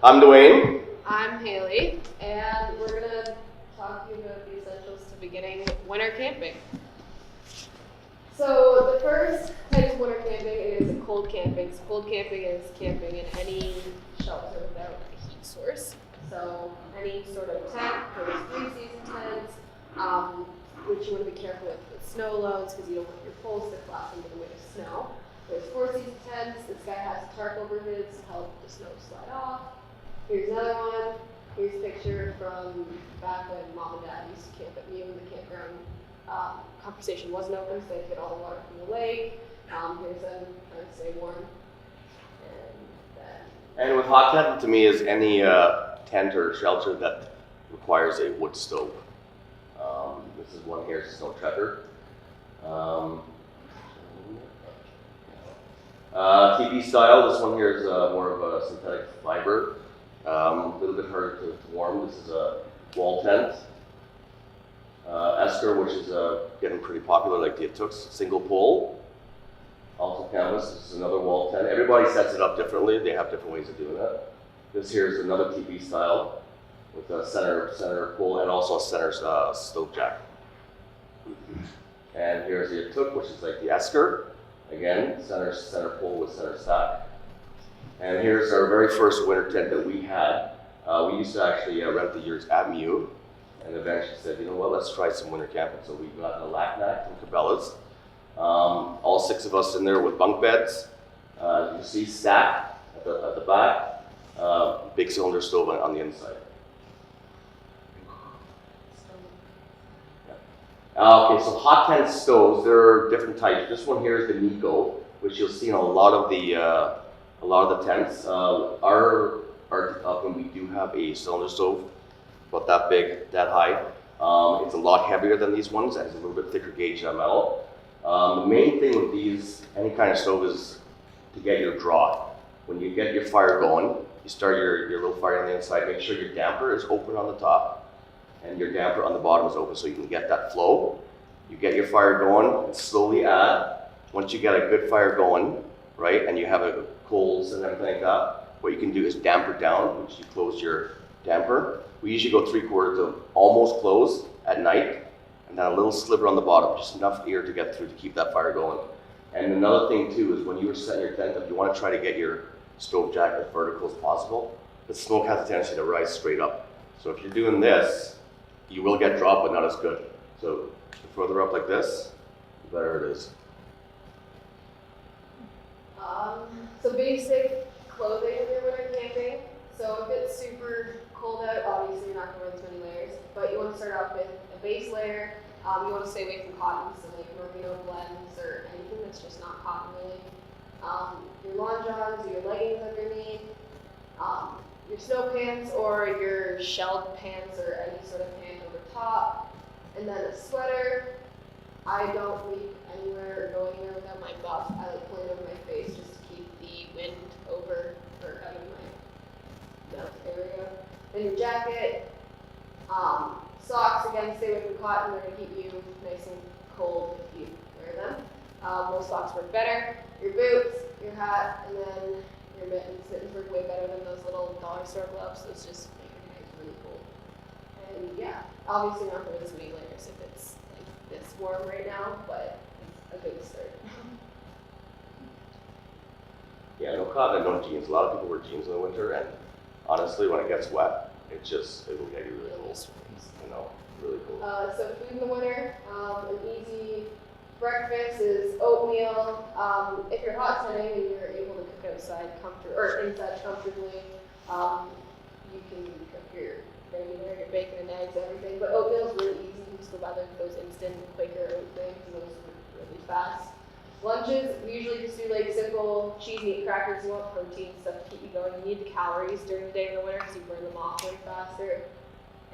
I'm Dwayne. I'm Haley, and we're going to talk to you about the essentials to beginning winter camping. So the first type of winter camping is cold camping. So cold camping is camping in any shelter without a heat source. So any sort of tent, there's 3-season tents, which you want to be careful with snow loads because you don't want your poles to collapse into the weight of snow. There's 4-season tents. This guy has tarp over his to help the snow slide off. Here's another one. Here's a picture from back when Mom and Dad used to camp at Mew when the campground conversation wasn't open, so they could get all the water from the lake. Here's them trying to stay warm. And with hot tent, to me, is any tent or shelter that requires a wood stove. This is one here, snow tracker. TP style, this one here is more of a synthetic fiber. A little bit harder to warm. This is a wall tent. Esker, which is getting pretty popular, like the Tooks, single pole. Also canvas, this is another wall tent. Everybody sets it up differently. They have different ways of doing it. This here is another TP style with a center pole and also a center stove jack. And here's the Took, which is like the Esker. Again, center pole with center stack. And here's our very first winter tent that we had. We used to actually rent the years at Mew, and eventually said, you know what, let's try some winter camping. So we got the Lacnac from Cabela's. All 6 of us in there with bunk beds. You see stack at the back, big cylinder stove on the inside. Okay, so hot tent stoves, there are different types. This one here is the Nico, which you'll see in a lot of the tents. Our oven, we do have a cylinder stove, about that big, that high. It's a lot heavier than these ones, and it's a little bit thicker gauge metal. The main thing with these, any kind of stove, is to get your draw. When you get your fire going, you start your little fire on the inside, make sure your damper is open on the top, and your damper on the bottom is open so you can get that flow. You get your fire going and slowly add. Once you get a good fire going, right, and you have coals and everything like that, what you can do is damper down, which you close your damper. We usually go 3/4 to almost close at night, and then a little sliver on the bottom, just enough air to get through to keep that fire going. And another thing too is when you were setting your tent up, you want to try to get your stove jack as vertical as possible. The smoke has a tendency to rise straight up. So if you're doing this, you will get drop, but not as good. So the further up like this, the better it is. So basic clothing when you're winter camping. So if it's super cold out, obviously you're not going to wear as many layers, but you want to start off with a base layer. You want to stay away from cotton, so like merino blends or anything that's just not cotton really. Your long johns, your leggings underneath, your snow pants or your shelled pants or any sort of pant over top, and then a sweater. I don't leave anywhere or go anywhere without my buff. I like pulling it over my face just to keep the wind over or out of my mouth area. Then your jacket, socks, again, stay away from cotton. They're going to keep you nice and cold if you wear them. Most socks work better. Your boots, your hat, and then your mittens. Mittens work way better than those little dollar store gloves. Those just make your hands really cold. And yeah, obviously not going to as many layers if it's like this warm right now, but it's a good start. Yeah, no cotton and no jeans. A lot of people wear jeans in the winter, and honestly, when it gets wet, it will get you really cold. You know, really cold. So food in the winter, an easy breakfast is oatmeal. If you're hot tenting and you're able to cook outside or inside comfortably, you can cook your bacon and eggs, everything. But oatmeal is really easy. You just go buy those instant Quaker oat things, and those are really fast. Lunches, we usually just do like simple cheese, meat, crackers. You want protein stuff to keep you going. You need the calories during the day in the winter because you burn them off way faster.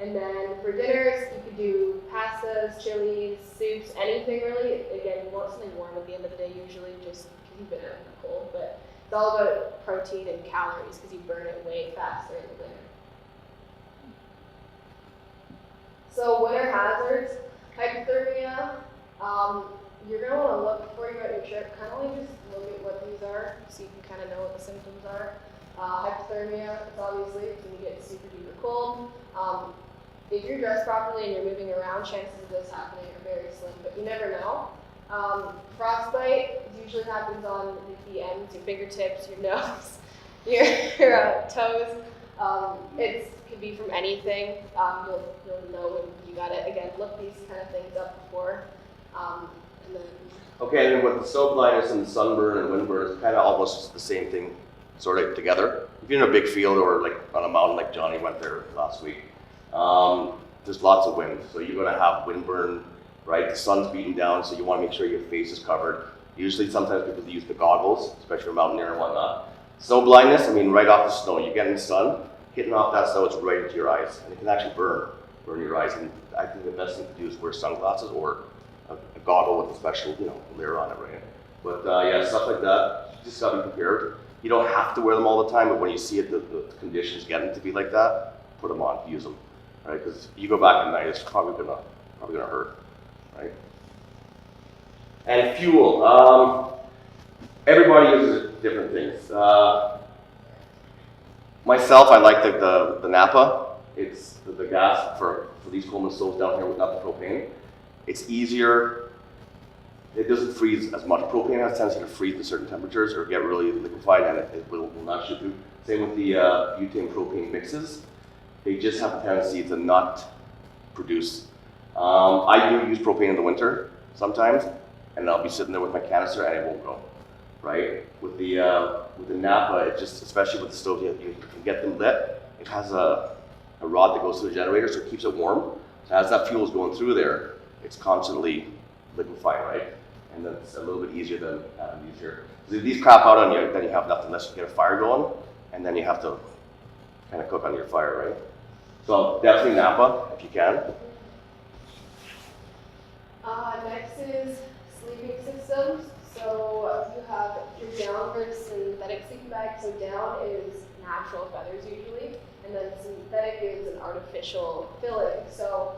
And then for dinners, you could do pastas, chilies, soups, anything really. Again, you want something warm at the end of the day usually, just because you've been out in the cold. But it's all about protein and calories because you burn it way faster in the winter. So winter hazards, hypothermia. You're going to want to look before you go on your trip, kind of like just look at what these are so you can kind of know what the symptoms are. Hypothermia, it's obviously when you get super duper cold. If you're dressed properly and you're moving around, chances of this happening are very slim, but you never know. Frostbite usually happens on the ends, your fingertips, your nose, your toes. It could be from anything. You'll know when you got it. Again, look these kind of things up before. And then Okay, and then with the snow blindness and sunburn and windburn, it's kind of almost the same thing, sort of together. If you're in a big field or like on a mountain like Johnny went there last week, there's lots of wind, so you're going to have windburn, right? The sun's beating down, so you want to make sure your face is covered. Usually, sometimes people use the goggles, especially for mountaineer and whatnot. Snow blindness, I mean, right off the snow, you get in the sun, hitting off that snow, it's right into your eyes, and it can actually burn your eyes. And I think the best thing to do is wear sunglasses or a goggle with a special, layer on it, right? But yeah, stuff like that, you just gotta be prepared. You don't have to wear them all the time, but when you see it, the conditions getting to be like that, put them on, use them, right? Because you go back at night, it's probably gonna hurt, right? And fuel. Everybody uses different things. Myself, I like the Napa. It's the gas for these Coleman stoves down here without the propane. It's easier. It doesn't freeze as much. Propane has a tendency to freeze at certain temperatures or get really liquefied, and it will not shoot through. Same with the butane propane mixes. They just have a tendency to not produce. I do use propane in the winter sometimes, and I'll be sitting there with my canister and it won't go. Right? With the Napa, it just, especially with the stove, you can get them lit. It has a rod that goes through the generator, so it keeps it warm. So as that fuel is going through there, it's constantly liquefying, right? And that's a little bit easier than these here. Because if these crap out on you, then you have nothing unless you get a fire going, and then you have to kind of cook on your fire, right? So definitely Napa if you can. Next is sleeping systems. So you have your down versus synthetic sleeping bag. So down is natural feathers usually, and then synthetic is an artificial filling. So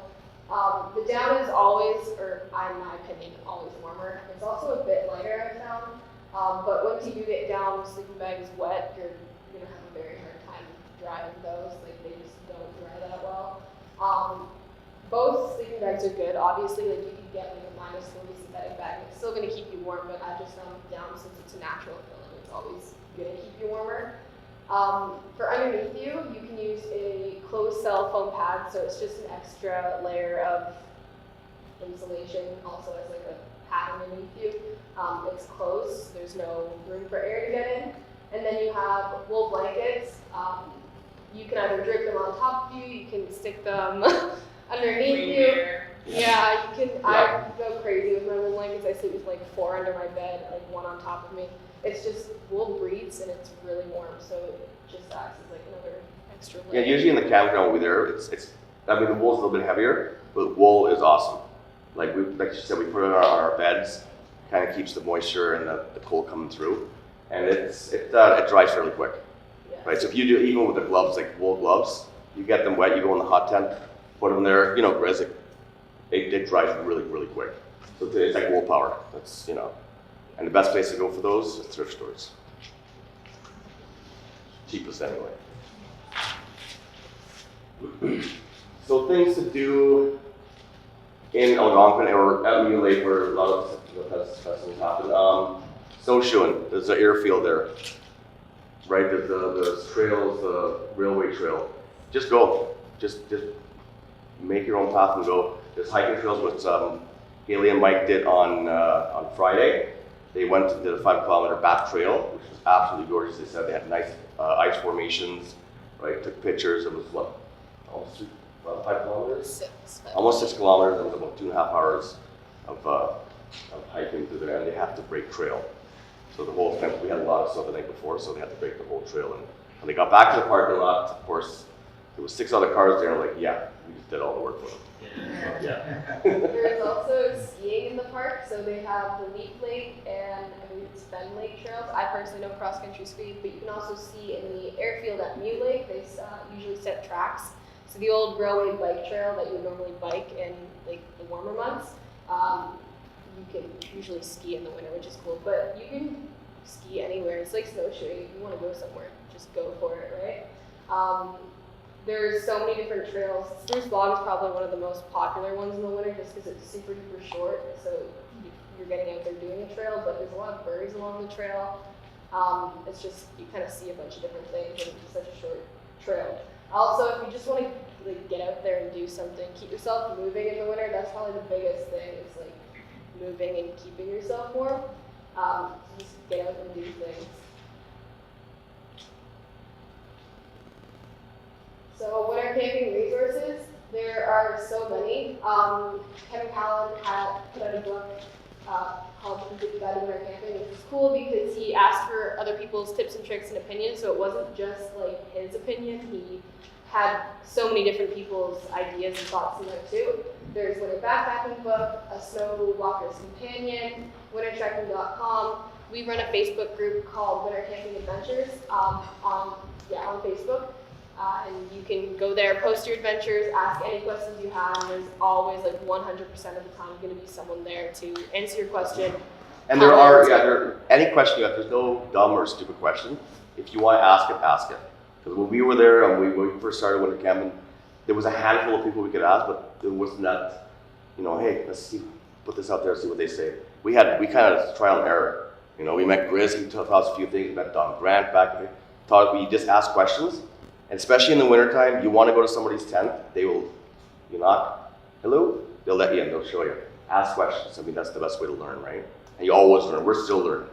the down is always, or in my opinion, always warmer. It's also a bit lighter, I've found. But once you do get down, the sleeping bag is wet, you're gonna have a very hard time drying those. Like they just don't dry that well. Both sleeping bags are good. Obviously, like you can get like a -40 synthetic bag. It's still gonna keep you warm, but I just found down since it's a natural filling, it's always gonna keep you warmer. For underneath you, you can use a closed cell foam pad, so it's just an extra layer of insulation, also as like a pad underneath you. It's closed, there's no room for air to get in. And then you have wool blankets. You can either drape them on top of you, you can stick them underneath you. Yeah, you can. I go crazy with my wool blankets. I sleep with like 4 under my bed, like 1 on top of me. It's just wool breathes and it's really warm, so it just acts as like another extra layer. Yeah, usually in the campground over there, I mean the wool's a little bit heavier, but wool is awesome. Like you said, we put it on our beds, kind of keeps the moisture and the cold coming through, and it dries fairly quick. Yeah. Right, so if you do, even with the gloves, like wool gloves, you get them wet, you go in the hot tent, put them there, it dries really, really quick. So it's like wool power. That's, and the best place to go for those is thrift stores. Cheapest anyway. So things to do in Algonquin or at Mule Lake where a lot of festivals happen. Snowshoeing, there's an airfield there. Right, there's the trails, the railway trail. Just go. Just make your own path and go. There's hiking trails, which Haley and Mike did on Friday. They went and did a 5-kilometer back trail, which was absolutely gorgeous. They said they had nice ice formations, right? Took pictures. It was almost 5 kilometers? 6. Almost 6 kilometers. It was about 2.5 hours of hiking through there, and they have to break trail. So the whole thing, we had a lot of stuff the night before, so they had to break the whole trail. And when they got back to the parking lot, of course, there was 6 other cars there, and like, yeah, we just did all the work for them. So, yeah. There's also skiing in the park, so they have the Leap Lake and I believe it's Fen Lake trails. I personally don't cross country ski, but you can also ski in the airfield at Mule Lake. They usually set tracks. So the old railway bike trail that you would normally bike in like the warmer months, you can usually ski in the winter, which is cool. But you can ski anywhere. It's like snowshoeing. If you want to go somewhere, just go for it, right? There's so many different trails. Spruce Bog is probably one of the most popular ones in the winter just because it's super duper short. So you're getting out there doing a trail, but there's a lot of birds along the trail. It's just, you kind of see a bunch of different things in such a short trail. Also, if you just want to like get out there and do something, keep yourself moving in the winter. That's probably the biggest thing, is like moving and keeping yourself warm. Just get out and do things. So winter camping resources, there are so many. Kevin Callan had put out a book called Complete Guide to Winter Camping, which is cool because he asked for other people's tips and tricks and opinions, so it wasn't just like his opinion. He had so many different people's ideas and thoughts in there too. There's Winter Backpacking Book, a Snow Walker's Companion, wintertrekking.com. We run a Facebook group called Winter Camping Adventures on Facebook. And you can go there, post your adventures, ask any questions you have, and there's always like 100% of the time going to be someone there to answer your question. And there are any question you have, there's no dumb or stupid question. If you want to ask it, ask it. Because when we were there and when we first started winter camping, there was a handful of people we could ask, but there wasn't that, hey, let's see, put this out there, see what they say. We kind of trial and error. We met Grizz, he taught us a few things, we met Don Grant back there. We just ask questions. And especially in the wintertime, you want to go to somebody's tent, you knock, hello, they'll let you in, they'll show you. Ask questions, that's the best way to learn, right? And you always learn, we're still learning,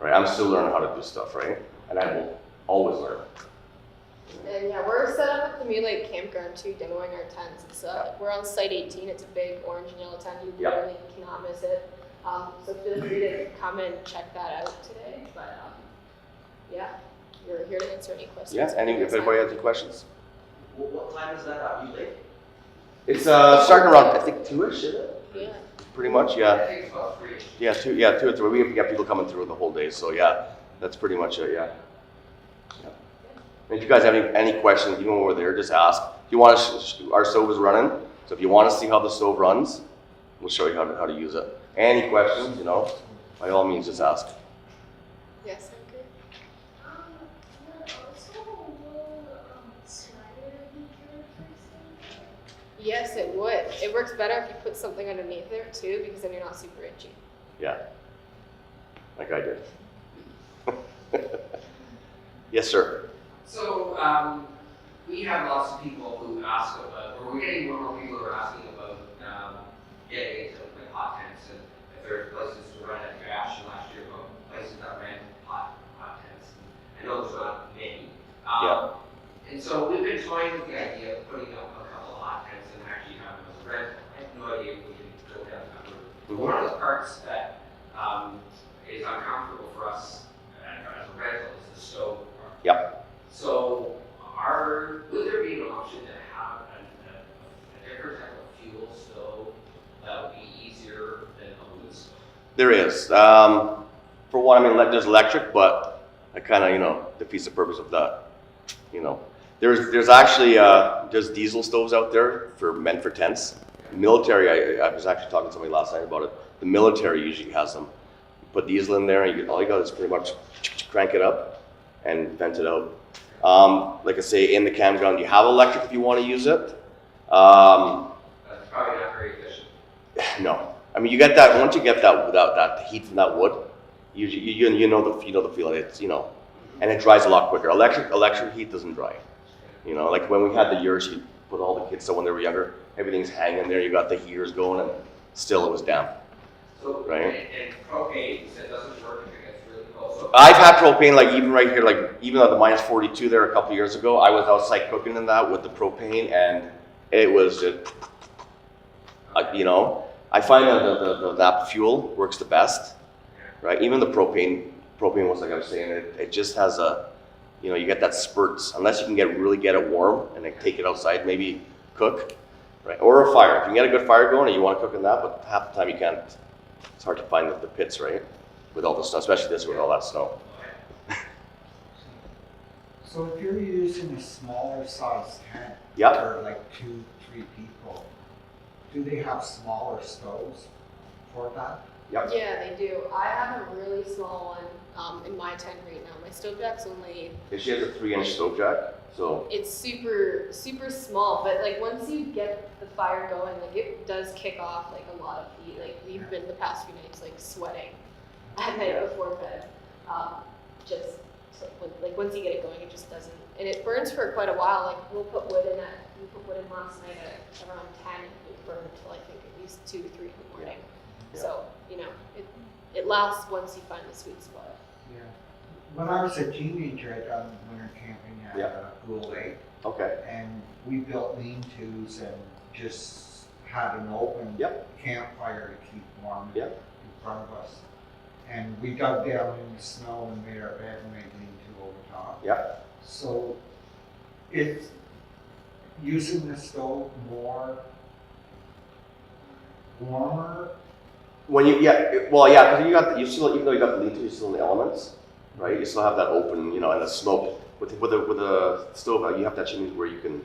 right? I'm still learning how to do stuff, right? And I will always learn. And yeah, we're set up at the Mule Lake Campground too, demoing our tents. We're on Site 18, it's a big orange and yellow tent, you literally cannot miss it. So feel free to come and check that out today, but yeah. We're here to answer any questions. Yeah, if anybody has any questions. What time is that at Mule Lake? It's starting around, I think, 2-ish, is it? Yeah. Pretty much, yeah. I think it's about 3-ish. Yeah, 2 or 3. We got people coming through the whole day, so yeah, that's pretty much it, yeah. And if you guys have any questions, even when we're there, just ask. If you want our stove is running, so if you want to see how the stove runs, we'll show you how to use it. Any questions, by all means, just ask. Yes. Yes, it would. It works better if you put something underneath there too, because then you're not super itchy. Yeah, like I did. Yes, sir. So we have lots of people who ask about, or we're getting more and more people who are asking about getting into like hot tents, and if there's places to rent at cash. And last year, about places that rent hot tents. I know there's not many. And so we've been toying with the idea of putting up a couple of hot tents and actually having them as a rental. I have no idea if we can go down that route. But one of the parts that is uncomfortable for us as a rental is the stove part. Yep. So would there be an option to have a different type of fuel stove that would be easier than a wood stove? There is. For one, there's electric, but it kind of, defeats the purpose of that. There's actually there's diesel stoves out there meant for tents. Military, I was actually talking to somebody last night about it. The military usually has them. You put diesel in there, and all you got is pretty much crank it up and vent it out. Like I say, in the campground, you have electric if you want to use it. That's probably not very efficient. No, you get that once you get that without that heat from that wood. You know the feeling. It's and it dries a lot quicker. Electric heat doesn't dry. Like when we had the yurts, you put all the kids, so when they were younger, everything's hanging there. You got the heaters going, and still it was damp. So, right? And propane, you said doesn't work if it gets really cold. So I've had propane, even right here, even at the minus 42 there a couple of years ago, I was outside cooking in that with the propane, and it was just, I find that the fuel works the best, right? Even the propane was, like I was saying, it just has you get that spurts, unless you can really get it warm and then take it outside, maybe cook, right? Or a fire. If you can get a good fire going and you want to cook in that, but half the time you can't. It's hard to find the pits, right? With all the snow, especially this with all that snow. So if you're using a smaller size tent Yep. for like 2-3 people, do they have smaller stoves for that? Yep. Yeah, they do. I have a really small one in my tent right now. My stove jack's only, And she has a 3-inch stove jack, so it's super, super small, but like once you get the fire going, like it does kick off like a lot of heat. Like we've been the past few nights like sweating at night before bed. Just so like once you get it going, it just doesn't, and it burns for quite a while. Like we put wood in last night at around 10, and it burned until I think at least 2 to 3 in the morning. Yeah. So, you know, it lasts once you find the sweet spot. Yeah. When I was a teenager, I done winter camping at Yeah. Gould Lake, okay. and we built lean-tos and just had an open campfire to keep warm Yep. in front of us. And we dug down in the snow and made our bed and made lean-to over top. Yep. So it's using the stove more warmer. When you because you still, even though you got the lean-to, you're still in the elements, right? You still have that open, you know, and the smoke with the stove. You have that chimney where you can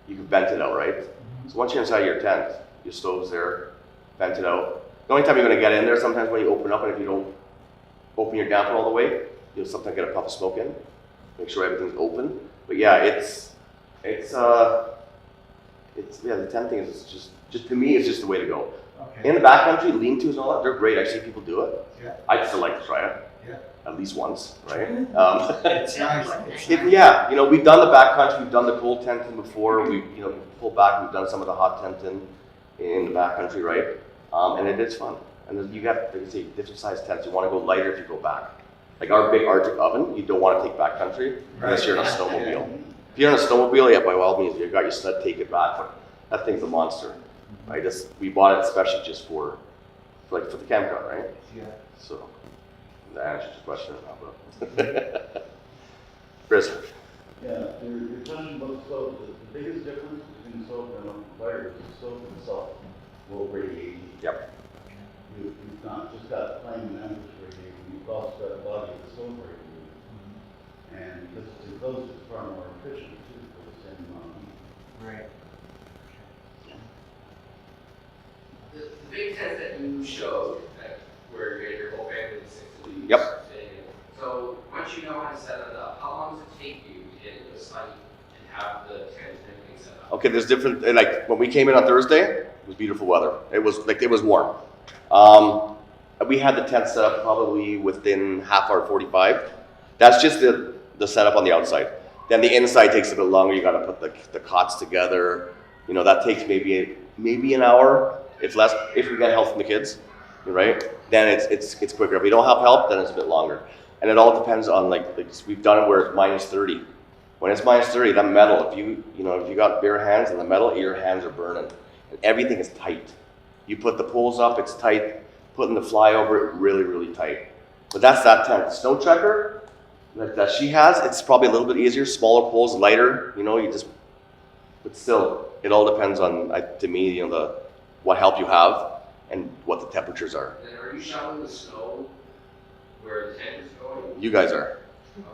vent it out, right? So once you're inside your tent, your stove's there, vent it out. The only time you're going to get in there sometimes when you open up, and if you don't open your damper all the way, you'll sometimes get a puff of smoke in. Make sure everything's open. But yeah, the tent thing is just to me, it's just the way to go. Okay. In the backcountry, lean-tos and all that, they're great. I see people do it. Yeah. I'd still like to try it. Yeah. At least once, right? It's nice. It's nice. Yeah, you know, we've done the backcountry, we've done the cold tenting before. We, you know, pulled back. We've done some of the hot tenting in the backcountry, right? And it is fun. And then you got, like you say, different size tents. You want to go lighter if you go back. Like our big Arctic oven, you don't want to take backcountry unless you're in a snowmobile. If you're in a snowmobile, yeah, by all means, you've got your sled, take it back. But that thing's a monster. Right? We bought it especially just for the campground, right? Yeah. So that answers your question or not, but Chris. Yeah, you're talking about the stove. The biggest difference between the stove and a fire is the stove itself will radiate. Yep. You've not just got flame and embers radiating, you've also got the body of the stove radiating. And because it's enclosed, it's far more efficient too for the same amount of heat. Right. The big tent that you showed, where you get your whole family to 6 weeks. Yep. So once you know how to set it up, how long does it take you to get into the site and have the tent and everything set up? Okay, there's different. Like when we came in on Thursday, it was beautiful weather. It was warm. We had the tent set up probably within half hour 45. That's just the setup on the outside. Then the inside takes a bit longer. You got to put the cots together. You know, that takes maybe an hour. If less, if we get help from the kids, right? Then it's quicker. If we don't have help, then it's a bit longer. And it all depends on like we've done it where it's minus 30. When it's minus 30, that metal, if you got bare hands in the metal, your hands are burning. And everything is tight. You put the poles up, it's tight. Putting the fly over it, really, really tight. But that's that tent. Snow Trekker that she has, it's probably a little bit easier. Smaller poles, lighter. You know, but still, it all depends on, to me, you know, what help you have and what the temperatures are. And are you shoveling the snow where the tent is going? You guys are.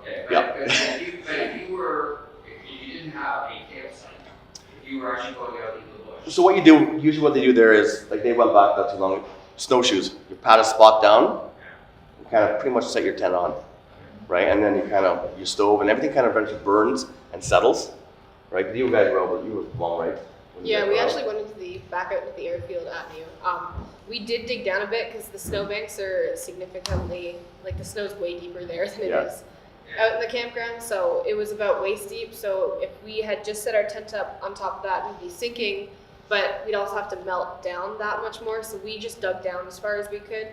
Okay, Yeah. but if you didn't have a campsite, if you were actually going out into the bush. So what you do, usually what they do there is, like they went back not too long, snowshoes. You pat a spot down, you kind of pretty much set your tent on, right? And then your stove and everything kind of eventually burns and settles, right? You guys were long, right? Yeah, we actually went into back out to the airfield avenue. We did dig down a bit because the snowbanks are significantly, like the snow's way deeper there than it is out in the campground. So it was about waist deep. So if we had just set our tent up on top of that, we'd be sinking, but we'd also have to melt down that much more. So we just dug down as far as we could,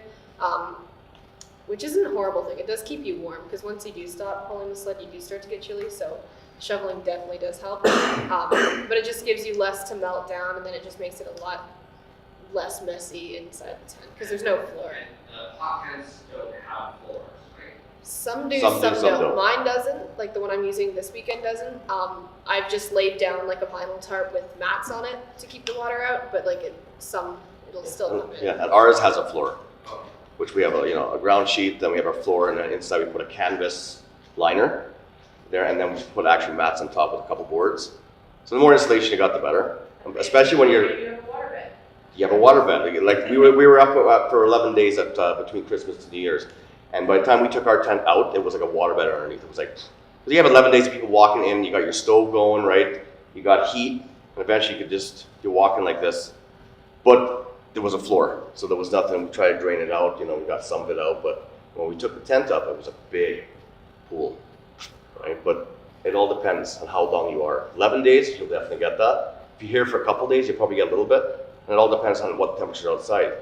which isn't a horrible thing. It does keep you warm because once you do stop pulling the sled, you do start to get chilly. So shoveling definitely does help, but it just gives you less to melt down, and then it just makes it a lot less messy inside the tent because there's no floor. And the hot tents don't have floors, right? Some do, Some some don't. don't. Mine doesn't, like the one I'm using this weekend doesn't. I've just laid down like a vinyl tarp with mats on it to keep the water out, but like it'll still come in. Yeah, and ours has a floor, Okay. which we have a ground sheet, then we have our floor, and then inside we put a canvas liner there, and then we put actual mats on top with a couple boards. So the more insulation you got, the better. Especially when you're, You have a water bed. You have a waterbed. Like we were up for 11 days at between Christmas to New Year's, and by the time we took our tent out, it was like a waterbed underneath. It was like, because you have 11 days of people walking in, you got your stove going, right? You got heat, and eventually you're walking like this, but there was a floor, so there was nothing. We tried to drain it out, we got some of it out, but when we took the tent up, it was a big pool, right? But it all depends on how long you are. 11 days, you'll definitely get that. If you're here for a couple days, you'll probably get a little bit. And it all depends on what temperature is outside.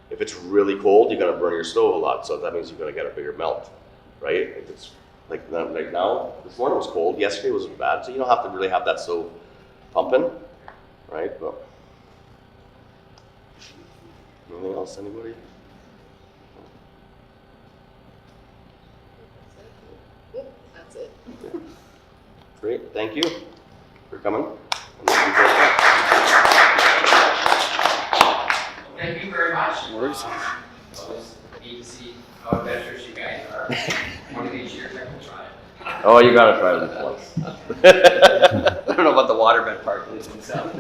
If it's really cold, you're gonna burn your stove a lot, so that means you're gonna get a bigger melt, right? If it's like now, this morning was cold, yesterday wasn't bad, so you don't have to really have that stove pumping, right? But anything else, anybody? That's it. Great, thank you for coming. Thank you very much. Worries. Always neat to see how adventurous you guys are. One of these years I will try it. Oh, you gotta try this once. I don't know about the waterbed part, at least myself.